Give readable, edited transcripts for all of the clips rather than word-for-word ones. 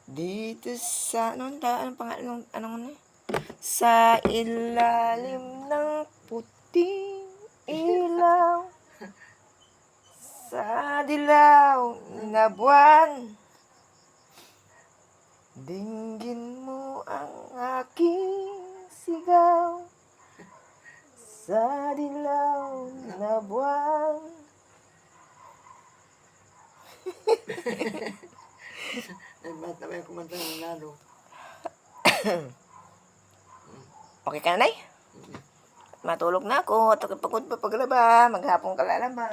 Dito sa, anong pangalan, anong sa ilalim ng puting ilaw, sa dilaw na buwan, dinggin mo ang aking sigaw. Sa dilaw na buwan. Ay, bata ba yung kumanta ng lalo? Okay ka na, Nay? Matulog na ako. At pagod pa paglaba. Maghapong ka lalaba.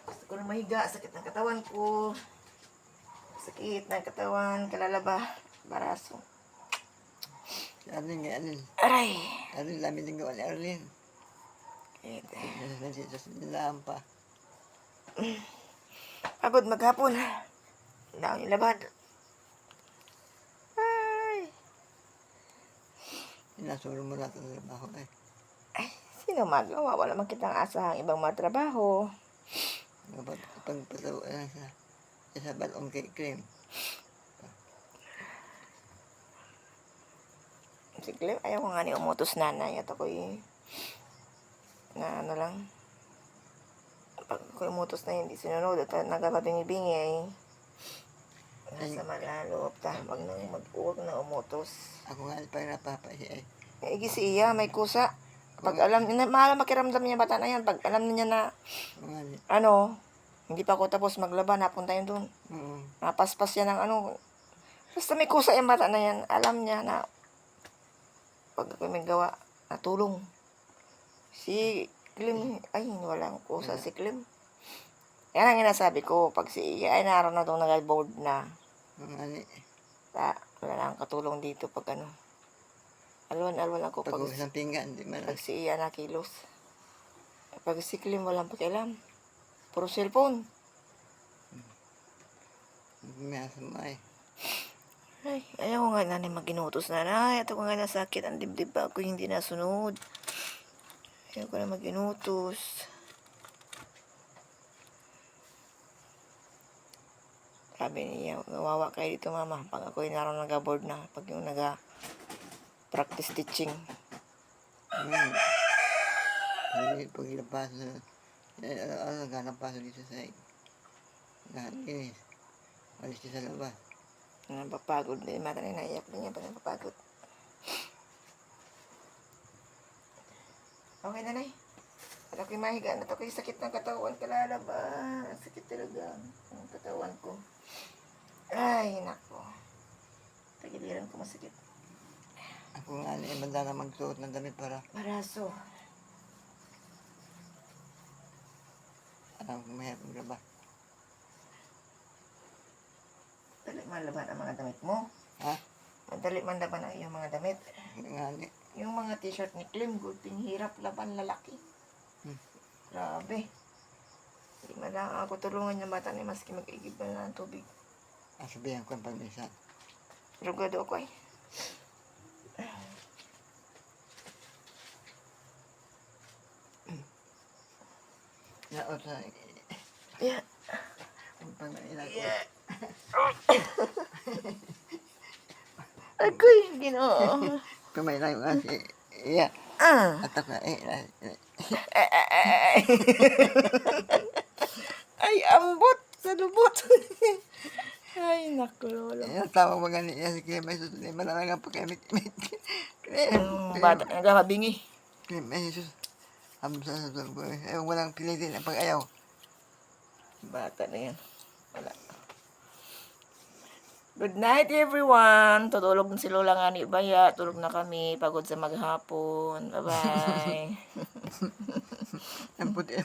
Gusto ko na mahiga. Sakit ng katawan ko. Sakit ng katawan. Kalalaba. Baraso. Arlene, Arlene. Aray. Arlene, lamin din gawa ni Arlene. Nandito sa nilaan pa. Pagod maghapon. Hindi ako nilabad. Ay. Inasuro mo natin sa trabaho eh. Ay, sino magawa? Wala man kitang asahang ibang matrabaho. Kapag pagpatawa sa balong kay cream. Si Clem, ayaw ko nga ni umutos nanay. At ako'y na ano lang. Pag ako'y umutos na hindi sinunod at nagkababingi-bingi ay nasa malaloob ta. Huwag na umutos. Ako nga pa napapaisi eh. Igi si iya, may kusa. Pag alam, mahal makiramdam niya bata na yan. Pag alam niya na, ano, hindi pa ako tapos maglaban, napunta yun dun. Napaspas yan ng ano. Basta may kusa yung bata na yan. Alam niya na, pag ako may gawa, natulong. Si Clem, ay, walang kusa si Clem. Yan ang inasabi ko, pag si iya ay naroon na itong nag-board na. Wala na ang katulong dito pag ano. Alwan-alwan ako pag isang pinggan, di man. Pag si iya na kilos. Pag si Clem, walang pakialam. Puro cellphone. May asamay. Ay, ayaw ko nga nanay maginutos nanay. At ako nga nasakit ang dibdib pa ako hindi nasunod. Ayaw ko na maginutos. Sabi niya, nawawa kayo dito mama. Pag ako'y naroon nag-board na. Pag yung practice teaching. Paglabas ganang paso dito sa inis. Alis siya sa labas. Napapagod din. Mata na naiyak din niya pag napapagod. Okay nanay. At ako'y mahiga. At ako'y sakit ng katawan. Kalalaba. Sakit talaga ang katawan ko. Ay, nako. Tagiliran ko masakit. Ako nga banda na magsuot ng damit para Baraso. mahirap maglaba. Dali man laban ang mga damit mo. Ha? Madali man laban ang iyong mga damit. Nga Yung mga t-shirt ni Clem, good thing hirap laban lalaki. Grabe. Hindi man lang ako tulungan niya bata ni maski mag-igib na ng tubig. sabihan ko ang pag-isa. Rugado ako eh. Naot sa Yeah. ang pag-ilag ko. Yeah. Ako'y ginoo. Pumayla yung kasi. Iya. At ako Ay, ambot sa lubot. Ay, naku, lolo. tawag mga niya si Kaya may susunod. Malamang ang pagkamit-mit. Bata, nagkakabingi. Kaya may Jesus. Habang sa susunod ko. Walang pilitin ang pag-ayaw. Bata na yan. Wala. Good night, everyone. Tutulog na si Lola nga ni Baya. Tulog na kami. Pagod sa maghapon. Bye-bye. Ang puti.